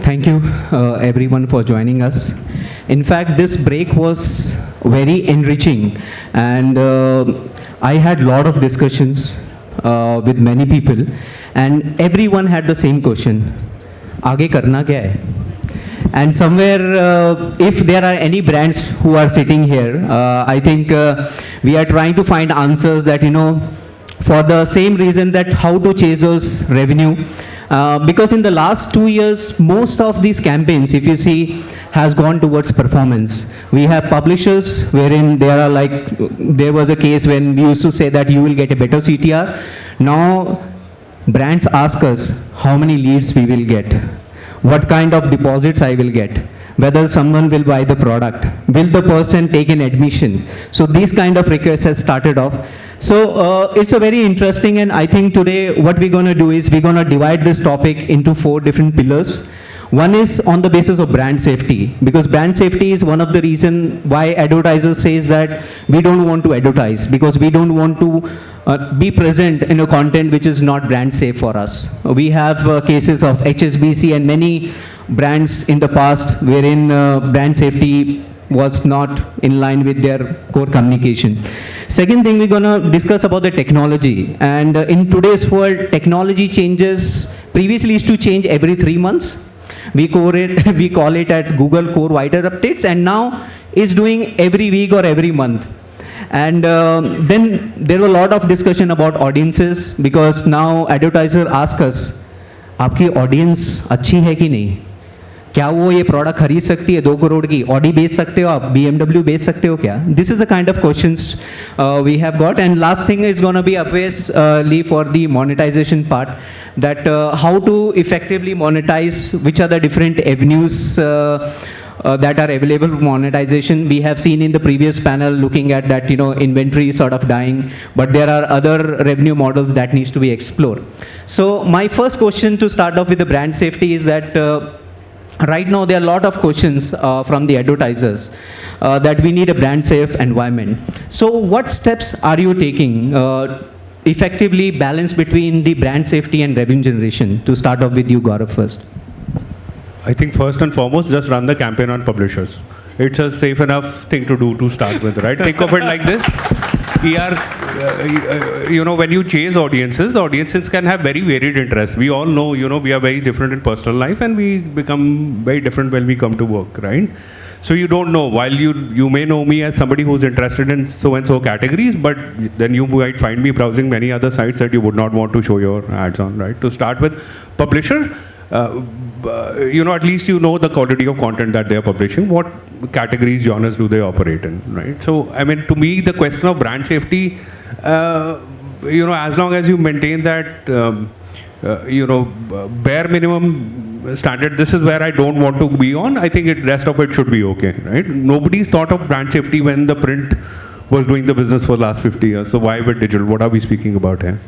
Thank you, everyone, for joining us. In fact, this break was very enriching, and I had a lot of discussions with many people, and everyone had the same question: "आगे करना क्या है?" And somewhere, if there are any brands who are sitting here, I think we are trying to find answers that, for the same reason that how to chase those revenue. Because in the last 2 years, most of these campaigns, if you see, has gone towards performance. We have publishers wherein there was a case when we used to say that you will get a better CTR. Now, brands ask us how many leads we will get, what kind of deposits I will get, whether someone will buy the product, will the person take an admission. So these kind of requests has started off. So it's a very interesting, and I think today what we're going to do is we're going to divide this topic into 4 different pillars. One is on the basis of brand safety, because brand safety is one of the reasons why advertisers says that we don't want to advertise, because we don't want to be present in a content which is not brand safe for us. We have cases of HSBC and many brands in the past wherein brand safety was not in line with their core communication. Second thing, we're going to discuss about the technology. And in today's world, technology changes. Previously used to change every 3 months. We call it at Google Core Wider Updates, and now it's doing every week or every month. And then there were a lot of discussion about audiences, because now advertiser ask us, आपकी audience अच्छी है कि नहीं? क्या वो ये product खरीद सकती है 2 करोड़ की? ऑडी बेच सकते हो आप? BMW बेच सकते हो क्या? This is the kind of questions we have got. And last thing is going to be obviously for the monetization part, that how to effectively monetize, which are the different avenues that are available for monetization. We have seen in the previous panel looking at that, inventory is sort of dying, but there are other revenue models that needs to be explored. So my first question to start off with the brand safety is that right now, there are a lot of questions from the advertisers that we need a brand safe environment. So what steps are you taking effectively balance between the brand safety and revenue generation? To start off with you, Gaurav, first. I think first and foremost, just run the campaign on publishers. It's a safe enough thing to do to start with, right? Think of it like this. When you chase audiences can have very varied interests. We all know, we are very different in personal life, and we become very different when we come to work, right? So you don't know, while you may know me as somebody who's interested in so and so categories, but then you might find me browsing many other sites that you would not want to show your ads on, right? To start with, publisher, at least you know the quality of content that they are publishing, what categories, genres do they operate in, right? So, I mean, to me, the question of brand safety, as long as you maintain that, bare minimum standard, this is where I don't want to be on, I think the rest of it should be okay, right? Nobody's thought of brand safety when the print was doing the business for the last 50 years. So why with digital? What are we speaking about here?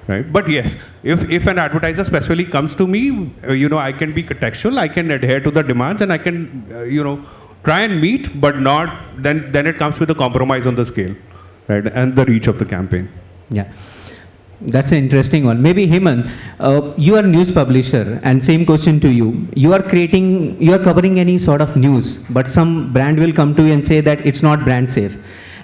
Right? But yes, if an advertiser specifically comes to me, I can be contextual, I can adhere to the demands, and I can, try and meet, but not, then it comes with a compromise on the scale, right? And the reach of the campaign. Yeah. That's an interesting one. Maybe Hemant, you are a news publisher, and same question to you. You are covering any sort of news, but some brand will come to you and say that it's not brand safe.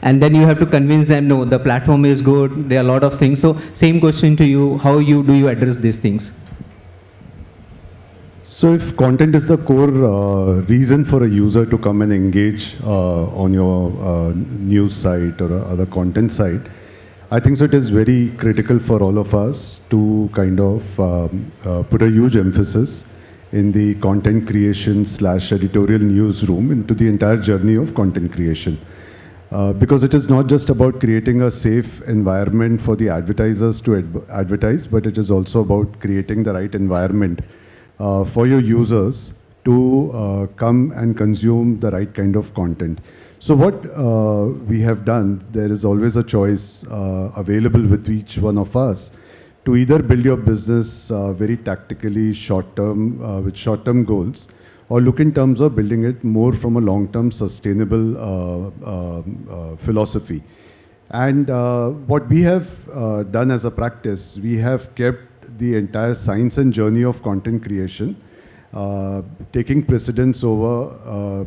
And then you have to convince them, no, the platform is good, there are a lot of things. So same question to you, how do you address these things? So if content is the core reason for a user to come and engage on your news site or other content site, I think so it is very critical for all of us to kind of put a huge emphasis in the content creation / editorial newsroom into the entire journey of content creation. Because it is not just about creating a safe environment for the advertisers to advertise, but it is also about creating the right environment for your users to come and consume the right kind of content. So what we have done, there is always a choice available with each one of us to either build your business very tactically, short-term, with short-term goals, or look in terms of building it more from a long-term sustainable philosophy. And what we have done as a practice, we have kept the entire science and journey of content creation taking precedence over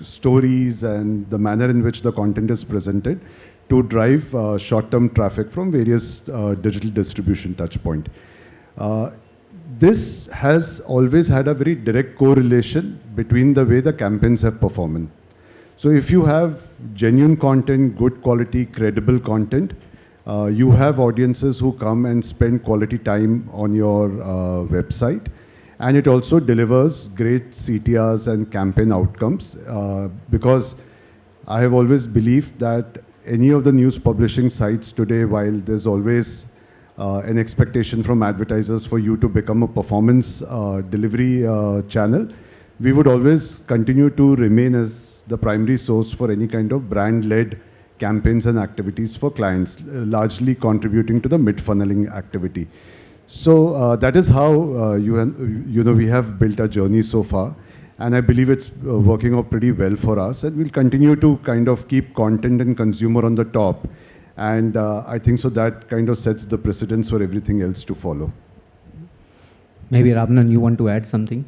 stories and the manner in which the content is presented to drive short-term traffic from various digital distribution touchpoint. This has always had a very direct correlation between the way the campaigns have performed. So if you have genuine content, good quality, credible content, you have audiences who come and spend quality time on your website, and it also delivers great CTRs and campaign outcomes, because I have always believed that any of the news publishing sites today, while there's always an expectation from advertisers for you to become a performance delivery channel, we would always continue to remain as the primary source for any kind of brand-led campaigns and activities for clients, largely contributing to the mid-funneling activity. So that is how we have built our journey so far, and I believe it's working out pretty well for us, and we'll continue to kind of keep content and consumer on the top, and I think so that kind of sets the precedence for everything else to follow. Maybe Ravanan, you want to add something?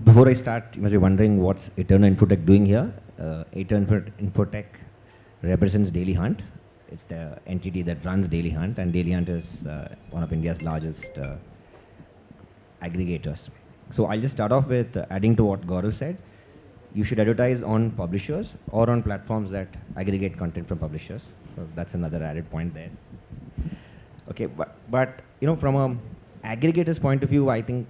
Before I start, you must be wondering what's Eterno Infotech doing here. Eterno Infotech represents Daily Hunt. It's the entity that runs Daily Hunt, and Daily Hunt is one of India's largest aggregators. So I'll just start off with adding to what Gaurav said. You should advertise on publishers or on platforms that aggregate content from publishers. So that's another added point there. Okay, but from an aggregator's point of view, I think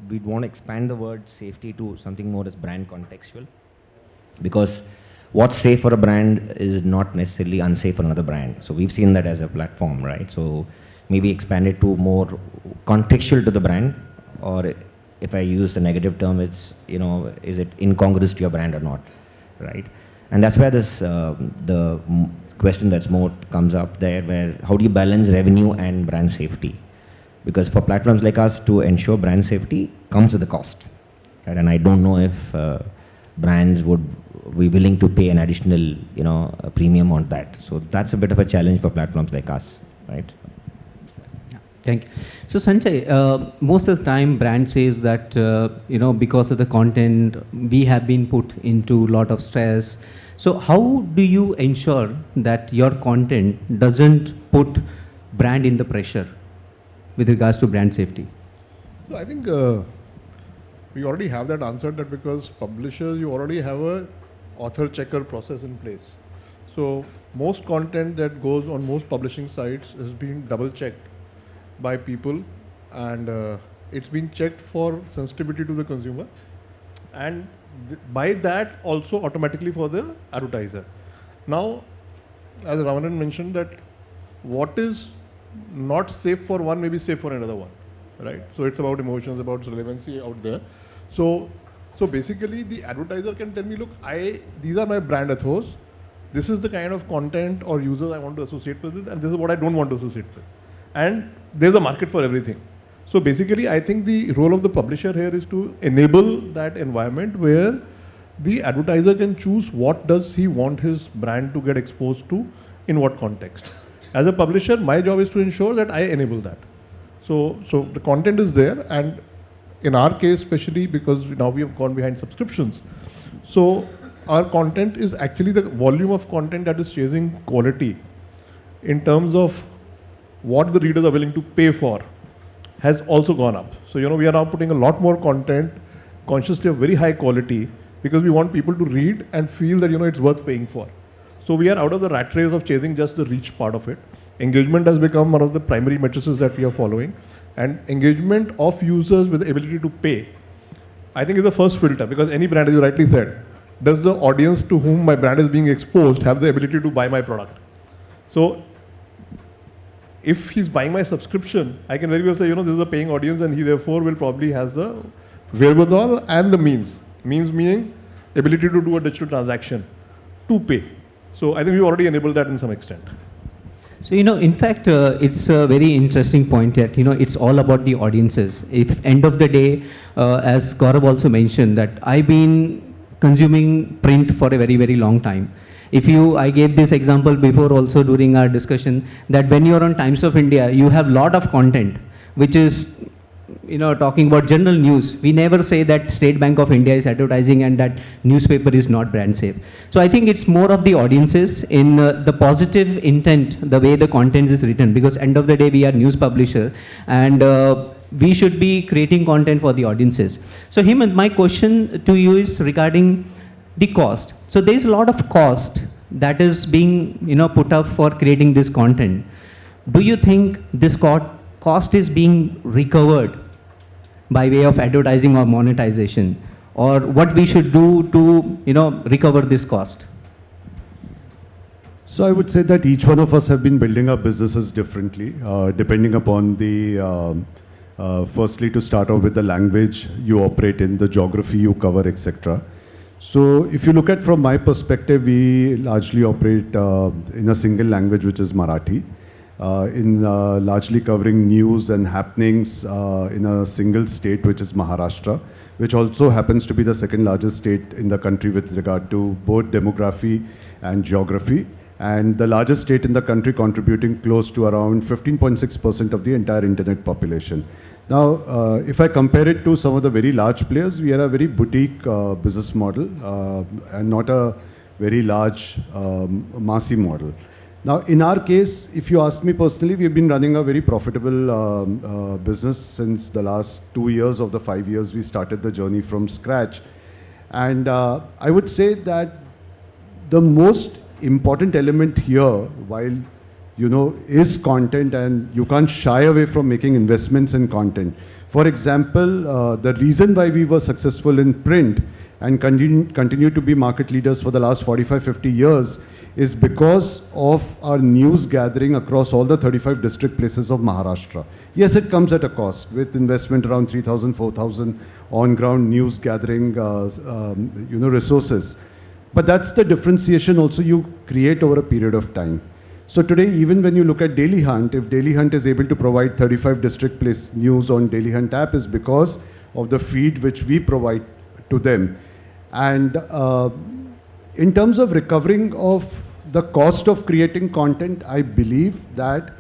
we'd want to expand the word safety to something more as brand contextual, because what's safe for a brand is not necessarily unsafe for another brand. So we've seen that as a platform, right? So maybe expand it to more contextual to the brand, or if I use the negative term, it's, is it incongruous to your brand or not, right? And that's where this, the question that's more comes up there, where how do you balance revenue and brand safety? Because for platforms like us, to ensure brand safety comes with a cost, right? And I don't know if brands would be willing to pay an additional, a premium on that. So that's a bit of a challenge for platforms like us, right? Thank you. So Sanjay, most of the time brand says that, because of the content, we have been put into a lot of stress. So how do you ensure that your content doesn't put brand in the pressure with regards to brand safety? So I think we already have that answer, that because publishers, you already have a author checker process in place. So most content that goes on most publishing sites has been double checked by people, and it's been checked for sensitivity to the consumer, and by that also automatically for the advertiser. Now, as Ravanan mentioned, that what is not safe for one may be safe for another one, right? So it's about emotions, about relevancy out there. So basically the advertiser can tell me, look, these are my brand ethos, this is the kind of content or users I want to associate with it, and this is what I don't want to associate with. And there's a market for everything. So basically, I think the role of the publisher here is to enable that environment where the advertiser can choose what does he want his brand to get exposed to, in what context. As a publisher, my job is to ensure that I enable that. So the content is there, and in our case, especially because now we have gone behind subscriptions. So our content is actually the volume of content that is chasing quality in terms of what the readers are willing to pay for has also gone up. So, we are now putting a lot more content consciously of very high quality, because we want people to read and feel that, it's worth paying for. So we are out of the rat race of chasing just the reach part of it. Engagement has become one of the primary matrices that we are following, and engagement of users with the ability to pay, I think, is the first filter, because any brand, as you rightly said, does the audience to whom my brand is being exposed have the ability to buy my product? So if he's buying my subscription, I can very well say, this is a paying audience, and he therefore will probably has the wherewithal and the means meaning ability to do a digital transaction to pay. So I think we already enabled that in some extent. So, in fact, it's a very interesting point that, it's all about the audiences. If end of the day, as Gaurav also mentioned, that I've been consuming print for a very, very long time. I gave this example before also during our discussion, that when you're on Times of India, you have lot of content, which is talking about general news, we never say that State Bank of India is advertising and that newspaper is not brand safe. So I think it's more of the audiences in the positive intent, the way the content is written, because end of the day we are news publisher, and we should be creating content for the audiences. So Hemant, my question to you is regarding the cost. So there is a lot of cost that is being put up for creating this content. Do you think this cost is being recovered by way of advertising or monetization, or what we should do to recover this cost? So I would say that each one of us have been building our businesses differently, depending upon the, firstly to start off with the language you operate in, the geography you cover, etc. So if you look at from my perspective, we largely operate in a single language, which is Marathi, in largely covering news and happenings in a single state, which is Maharashtra, which also happens to be the second largest state in the country with regard to both demography and geography, and the largest state in the country contributing close to around 15.6% of the entire internet population. Now, if I compare it to some of the very large players, we are a very boutique business model and not a very large massy model. Now, in our case, if you ask me personally, we've been running a very profitable business since the last 2 years of the 5 years we started the journey from scratch. And I would say that the most important element here, while is content, and you can't shy away from making investments in content. For example, the reason why we were successful in print and continue to be market leaders for the last 45, 50 years is because of our news gathering across all the 35 district places of Maharashtra. Yes, it comes at a cost with investment around 3,000, 4,000 on-ground news gathering resources. But that's the differentiation also you create over a period of time. So today, even when you look at Daily Hunt, if Daily Hunt is able to provide 35 district place news on Daily Hunt app, is because of the feed which we provide to them. And in terms of recovering of the cost of creating content, I believe that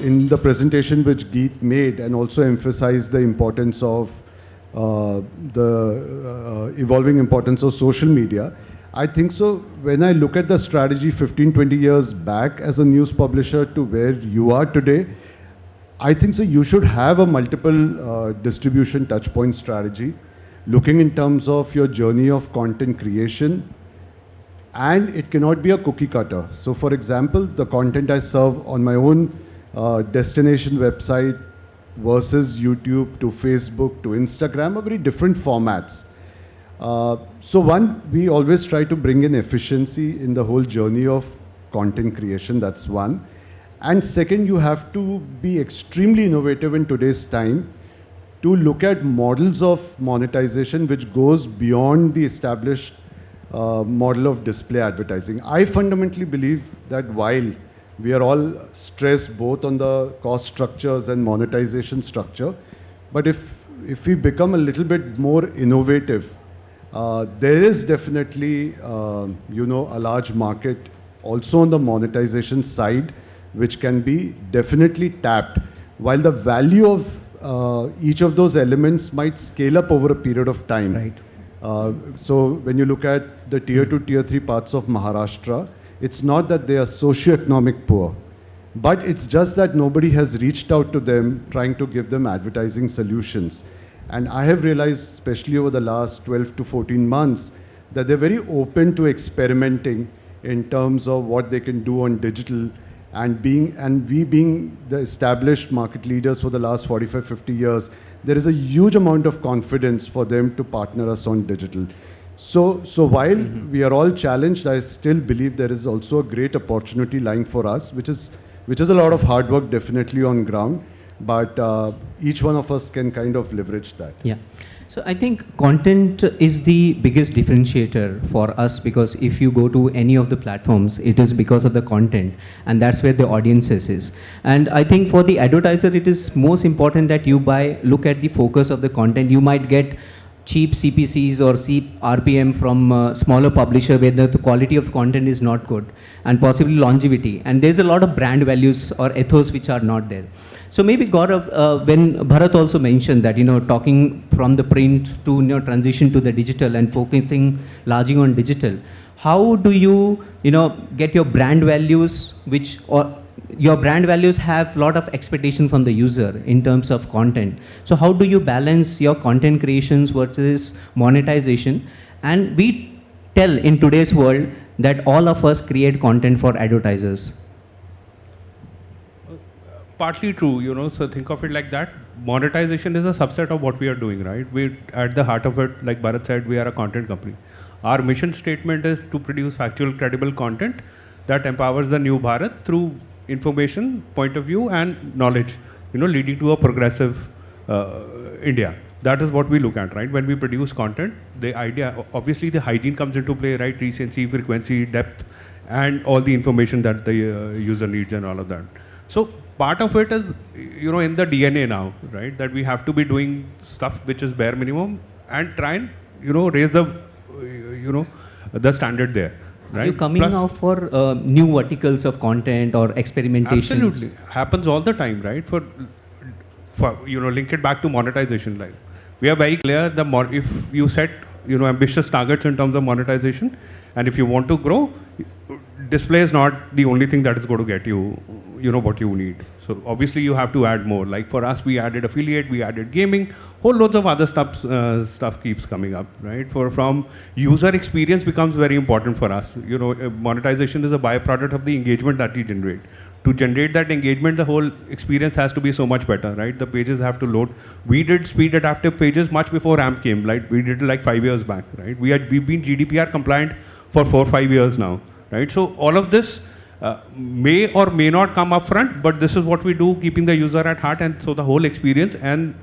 in the presentation which Geet made and also emphasized the importance of the evolving importance of social media, I think so. When I look at the strategy 15, 20 years back as a news publisher to where you are today, I think so you should have a multiple distribution touchpoint strategy, looking in terms of your journey of content creation, and it cannot be a cookie cutter. So for example, the content I serve on my own destination website versus YouTube to Facebook to Instagram are very different formats. So one, we always try to bring in efficiency in the whole journey of content creation, that's one. And second, you have to be extremely innovative in today's time to look at models of monetization which goes beyond the established model of display advertising. I fundamentally believe that while we are all stressed both on the cost structures and monetization structure, but if we become a little bit more innovative, there is definitely, a large market also on the monetization side, which can be definitely tapped, while the value of each of those elements might scale up over a period of time. Right. So when you look at the tier 2, tier 3 parts of Maharashtra, it's not that they are socioeconomic poor, but it's just that nobody has reached out to them trying to give them advertising solutions. And I have realized, especially over the last 12 to 14 months, that they're very open to experimenting in terms of what they can do on digital, and we being the established market leaders for the last 45, 50 years, there is a huge amount of confidence for them to partner us on digital. So while we are all challenged, I still believe there is also a great opportunity lying for us, which is a lot of hard work definitely on ground, but each one of us can kind of leverage that. Yeah. So I think content is the biggest differentiator for us, because if you go to any of the platforms, it is because of the content, and that's where the audiences is. And I think for the advertiser, it is most important that you look at the focus of the content. You might get cheap CPCs or cheap RPM from smaller publisher where the quality of content is not good and possibly longevity. And there's a lot of brand values or ethos which are not there. So maybe Gaurav, when Bharat also mentioned that, talking from the print to, transition to the digital and focusing largely on digital, how do you, get your brand values or your brand values have a lot of expectation from the user in terms of content. So how do you balance your content creations versus monetization? And we tell in today's world that all of us create content for advertisers. Partly true, so think of it like that. Monetization is a subset of what we are doing, right? We, at the heart of it, like Bharat said, we are a content company. Our mission statement is to produce factual, credible content that empowers the new Bharat through information, point of view, and knowledge, leading to a progressive India. That is what we look at, right? When we produce content, the idea, obviously the hygiene comes into play, right? Recency, frequency, depth, and all the information that the user needs and all of that. So part of it is, in the DNA now, right? That we have to be doing stuff which is bare minimum and try and, raise the, the standard there. Right? Are you coming now for new verticals of content or experimentation? Absolutely. Happens all the time, right? For link it back to monetization. Like, we are very clear, if you set, ambitious targets in terms of monetization, and if you want to grow, display is not the only thing that is going to get you, what you need. So obviously you have to add more. Like for us, we added affiliate, we added gaming, whole loads of other stuff keeps coming up, right? From user experience becomes very important for us. Monetization is a byproduct of the engagement that we generate. To generate that engagement, the whole experience has to be so much better, right? The pages have to load. We did speed adaptive pages much before AMP came. Like we did like 5 years back, right? We've been GDPR compliant for 4 or 5 years now, right? So all of this may or may not come up front, but this is what we do, keeping the user at heart, and so the whole experience and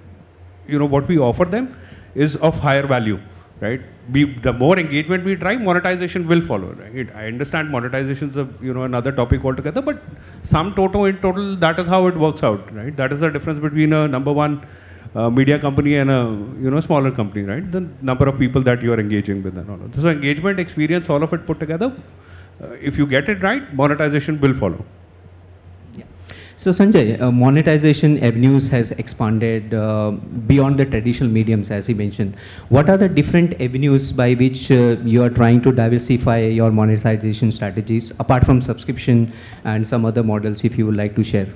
what we offer them is of higher value, right? The more engagement we drive, monetization will follow, right? I understand monetization is another topic altogether, but in total, that is how it works out, right? That is the difference between a number one media company and a smaller company, right? The number of people that you are engaging with and all of this. So engagement, experience, all of it put together, if you get it right, monetization will follow. Yeah. So Sanjay, monetization avenues has expanded beyond the traditional mediums, as he mentioned. What are the different avenues by which you are trying to diversify your monetization strategies, apart from subscription and some other models, if you would like to share?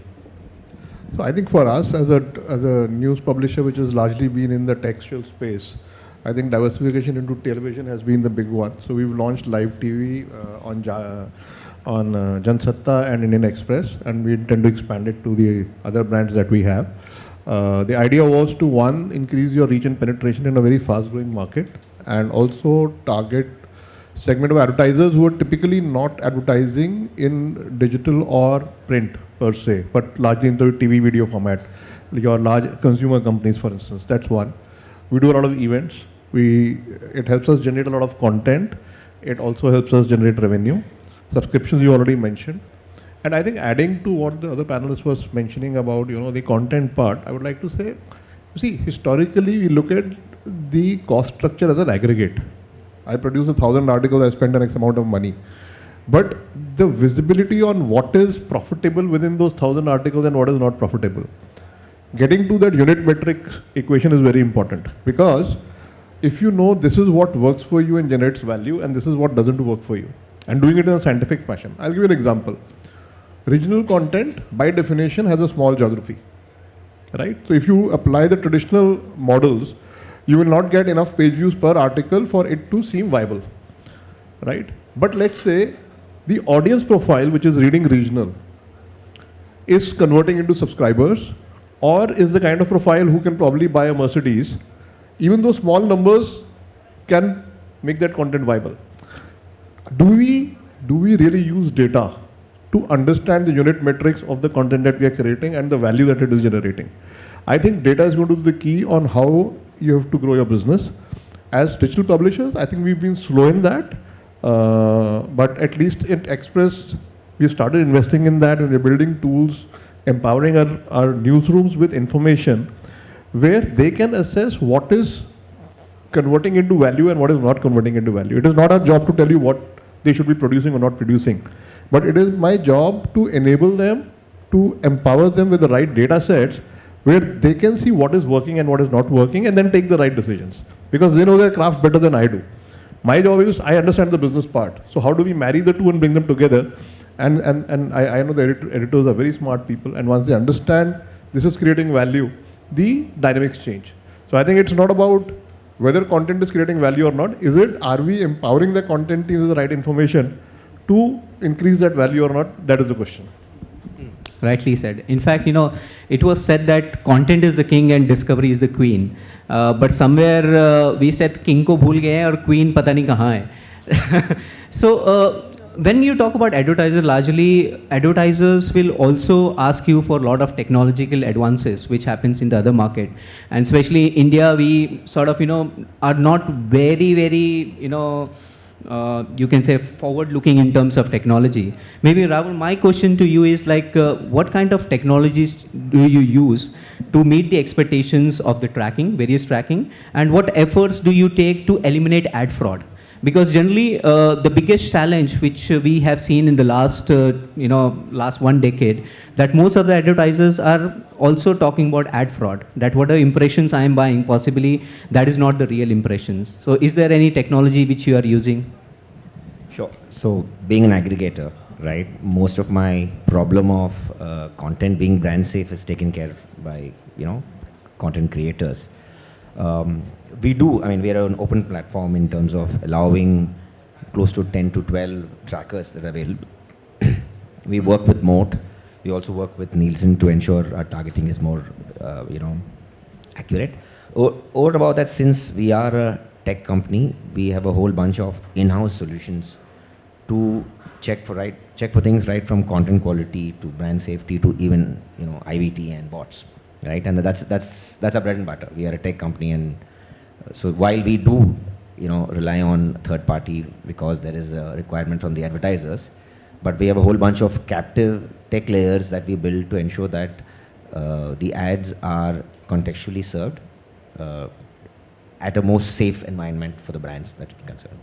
So I think for us, as a news publisher, which has largely been in the textual space, I think diversification into television has been the big one. So we've launched live TV on Jansatta and Indian Express, and we intend to expand it to the other brands that we have. The idea was to, one, increase your reach and penetration in a very fast-growing market, and also target segment of advertisers who are typically not advertising in digital or print per se, but largely in the TV video format, your large consumer companies, for instance. That's one. We do a lot of events. It helps us generate a lot of content. It also helps us generate revenue. Subscriptions you already mentioned. And I think adding to what the other panelist was mentioning about, the content part, I would like to say, historically we look at the cost structure as an aggregate. I produce 1,000 articles, I spend an X amount of money. But the visibility on what is profitable within those 1,000 articles and what is not profitable. Getting to that unit metrics equation is very important, because if you know this is what works for you and generates value and this is what doesn't work for you, and doing it in a scientific fashion. I'll give you an example. Regional content by definition has a small geography, right? So if you apply the traditional models, you will not get enough page views per article for it to seem viable, right? But let's say the audience profile, which is reading regional, is converting into subscribers, or is the kind of profile who can probably buy a Mercedes. Even though small numbers can make that content viable. Do we really use data to understand the unit metrics of the content that we are creating and the value that it is generating? I think data is going to be the key on how you have to grow your business. As digital publishers, I think we've been slow in that, but at least at Express, we started investing in that, and we're building tools, empowering our newsrooms with information where they can assess what is converting into value and what is not converting into value. It is not our job to tell you what they should be producing or not producing. But it is my job to enable them, to empower them with the right data sets where they can see what is working and what is not working and then take the right decisions. Because they know their craft better than I do. My job is, I understand the business part. So how do we marry the two and bring them together? And I know the editors are very smart people, and once they understand this is creating value, the dynamics change. So I think it's not about whether content is creating value or not. Are we empowering the content team with the right information to increase that value or not? That is the question. Rightly said. In fact, it was said that content is the king and discovery is the queen. But somewhere we said king ko bhul gaye or queen pata nahi kahan hai. So when you talk about advertiser, largely advertisers will also ask you for a lot of technological advances, which happens in the other market. And especially in India, we sort of, are not very, very, you can say forward-looking in terms of technology. Maybe Rahul, my question to you is like, what kind of technologies do you use to meet the expectations of the tracking, various tracking, and what efforts do you take to eliminate ad fraud? Because generally, the biggest challenge which we have seen in the last, last 1 decade, that most of the advertisers are also talking about ad fraud. That whatever impressions I am buying, possibly that is not the real impressions. So, is there any technology which you are using? Sure. So, being an aggregator, right? Most of my problem of content being brand safe is taken care by content creators. We are an open platform in terms of allowing close to 10 to 12 trackers that are available. We work with Moat. We also work with Nielsen to ensure our targeting is more, accurate. Over about that, since we are a tech company, we have a whole bunch of in-house solutions to check for things right from content quality to brand safety to even IVT and bots, right? And that's our bread and butter. We are a tech company, and so while we do, rely on third party because there is a requirement from the advertisers, but we have a whole bunch of captive tech layers that we build to ensure that the ads are contextually served at a most safe environment for the brands that we consider.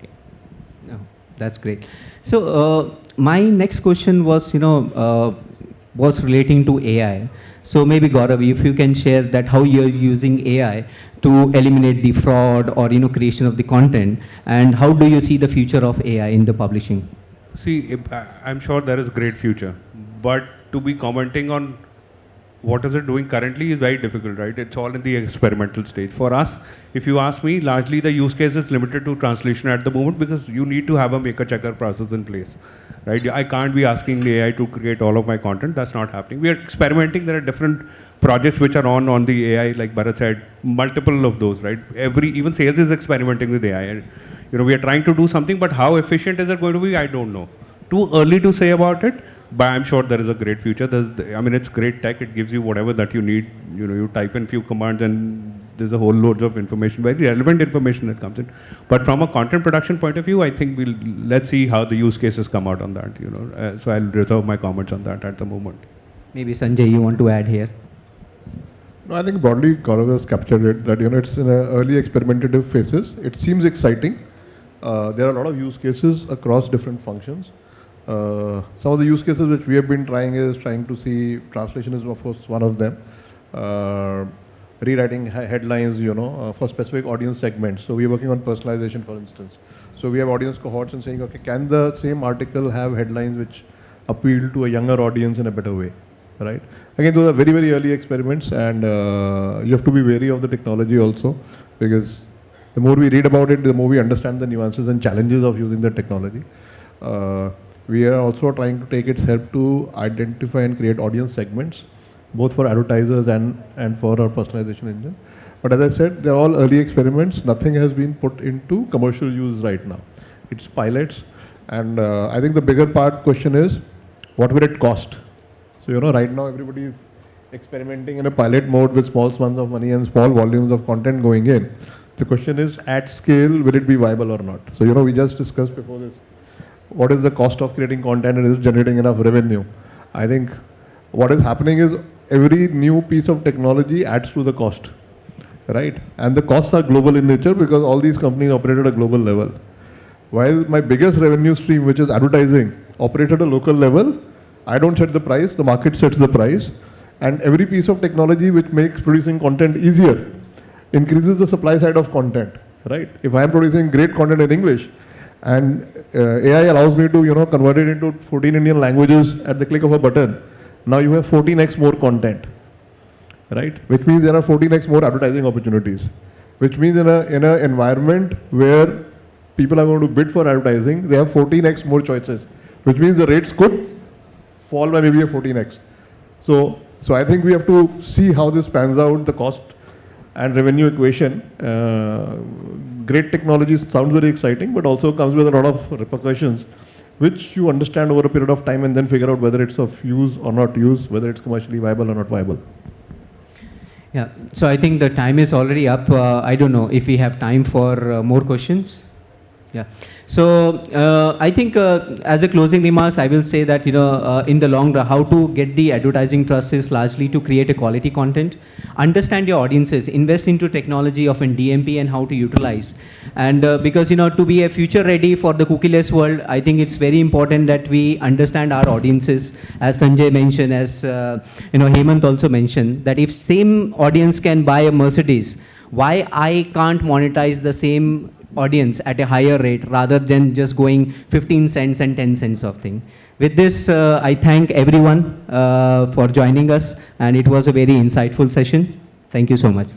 Oh, that's great. So my next question was, was relating to AI. So maybe Gaurav, if you can share that how you're using AI to eliminate the fraud or creation of the content, and how do you see the future of AI in the publishing? See, I'm sure there is great future, but to be commenting on what is it doing currently is very difficult, right? It's all in the experimental stage. For us, if you ask me, largely the use case is limited to translation at the moment because you need to have a maker-checker process in place, right? I can't be asking the AI to create all of my content. That's not happening. We are experimenting. There are different projects which are on the AI, like Bharat said, multiple of those, right? Even sales is experimenting with AI. And, we are trying to do something, but how efficient is it going to be? I don't know. Too early to say about it. But I'm sure there is a great future. It's great tech. It gives you whatever that you need. You type in few commands and there's a whole loads of information, very relevant information that comes in. But from a content production point of view, I think let's see how the use cases come out on that. So I'll reserve my comments on that at the moment. Maybe Sanjay, you want to add here? No, I think broadly Gaurav has captured it that it's in early experimentative phases. It seems exciting. There are a lot of use cases across different functions. Some of the use cases which we have been trying to see, translation is of course one of them. Rewriting headlines, for specific audience segments. So we are working on personalization, for instance. So we have audience cohorts and saying, okay, can the same article have headlines which appeal to a younger audience in a better way, right? Again, those are very, very early experiments, and you have to be wary of the technology also, because the more we read about it, the more we understand the nuances and challenges of using the technology. We are also trying to take its help to identify and create audience segments, both for advertisers and for our personalization engine. But as I said, they're all early experiments. Nothing has been put into commercial use right now. It's pilots. And I think the bigger question is, what will it cost? So, right now everybody is experimenting in a pilot mode with small sums of money and small volumes of content going in. The question is, at scale, will it be viable or not? So, we just discussed before this, what is the cost of creating content and is it generating enough revenue? I think what is happening is every new piece of technology adds to the cost. right? And the costs are global in nature because all these companies operate at a global level. While my biggest revenue stream, which is advertising, operate at a local level, I don't set the price, the market sets the price. And every piece of technology which makes producing content easier increases the supply side of content, right? If I am producing great content in English and AI allows me to, convert it into 14 Indian languages at the click of a button, now you have 14x more content, right? Which means there are 14x more advertising opportunities. Which means in an environment where people are going to bid for advertising, they have 14x more choices. Which means the rates could fall by maybe a 14x. So I think we have to see how this pans out, the cost and revenue equation. Great technology sounds very exciting, but also comes with a lot of repercussions, which you understand over a period of time and then figure out whether it's of use or not use, whether it's commercially viable or not viable. Yeah, so I think the time is already up. I don't know if we have time for more questions. Yeah. So I think as a closing remarks, I will say that, in the long run, how to get the advertising trust is largely to create a quality content, understand your audiences, invest into technology of an DMP and how to utilize. And because, to be a future ready for the cookieless world, I think it's very important that we understand our audiences, as Sanjay mentioned, as, Hemant also mentioned, that if same audience can buy a Mercedes, why I can't monetize the same audience at a higher rate rather than just going 15 cents and 10 cents of thing. With this, I thank everyone for joining us, and it was a very insightful session. Thank you so much.